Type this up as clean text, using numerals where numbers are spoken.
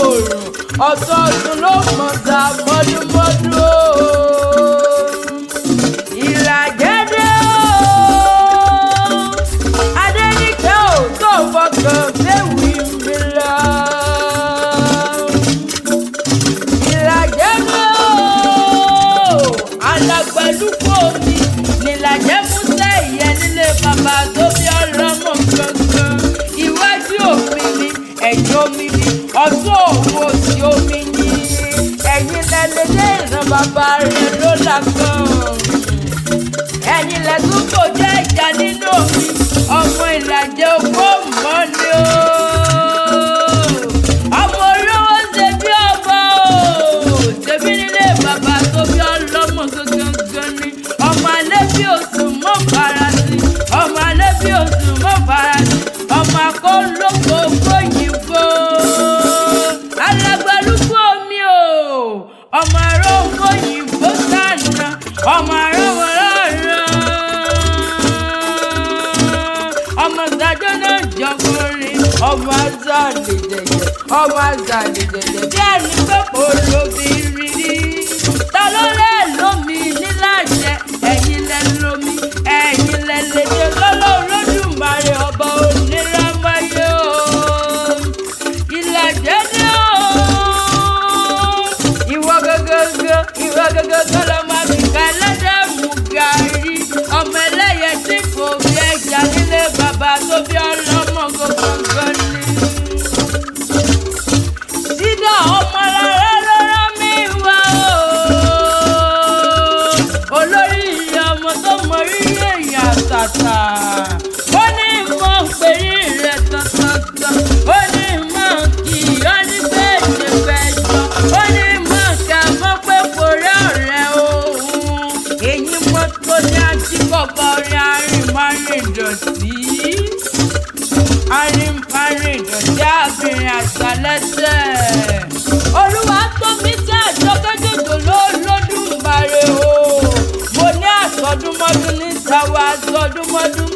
òòrùn ọ̀tọ̀ọ̀tún ló mọ̀ ta mọ́dúnmọ́dún o. Ìlàjẹ́dẹ́ o Adéníkẹ́ ò tó fọkàn léwì mi lọ. Ìlàjẹ́dẹ́ o alàgbàlúkọ mi nílàjẹ́ músẹ́ ìyẹn nílé bàbá tó bí ọlọ́mọ gangan. Iwájú omi ni ẹ̀yìn omi ni ọ̀tún òun òsì omi ni ẹ̀yìn lẹ́lẹ́dẹ́ ìran bàbá rẹ̀ ló là kan. Ẹ̀yìn lẹ́tún kò jẹ́ ìjà nínú omi ọmọ Ìlàjẹ owó mọ́ ni o. Ọmọ olówó ṣe bí ọba o ṣebí nílé bàbá tó bí ọlọ́mọ gangan ni. Ọmọ alẹ́ bí oṣù mọ́ farasí ọmọ alẹ́ bí oṣù mọ́ farasí ọmọ akólógbò gbòyìnbó. Alàgbàlúkọ omi o ọmọ aró gbòyìnbó sànà ọmọ aró wọlọ́rọ̀ ọmọ ìdájọ́ náà jọkùnrin ọmọ azàlẹ̀dẹ̀dẹ̀ bí ẹni pé kò lóbìnrin ní. Ta ló lè lómi nílàjẹ ẹ̀yin lẹ lómi ẹ̀yin lẹ lédè lọ́lọ́ Olódùmarè ọba onílámáyé o. Ìlàjẹ ni o ìwọ gẹ́gẹ́ lọ́mọ àbíká ẹlẹ́dẹ̀ mú gàrí ọmọ ẹlẹ́yẹ tí kò bí ẹja nílé bàbá tó bí ọlọ́mọ gangan ni. Sídà ọmọ lára ló rán mi wá o. Olórí ọmọ tó mọ rírì èèyàn àtàtà. Ó ní mọ̀ pèrí rẹ̀ tọ̀tọ̀tọ̀. Ó ní mọ̀ kì í ó ní bẹ́ẹ̀ jọ. Ó ní mọ̀ ká mọ̀ pé forí ọ̀rẹ́ òun. Èyí mọ́ tó ní àjíkọ̀kọ̀ orí arìnrìn-ìdọ̀tí. Arìnrìn-ìdọ̀tí àbìnrin àṣàlẹ́sẹ̀. Olúwa tó mi jẹ́ àjọkẹ́jọjọ lódùmarè o. Mo ní àsọdúnmọ́dún ní ìtawà àsọdúnmọ́dún.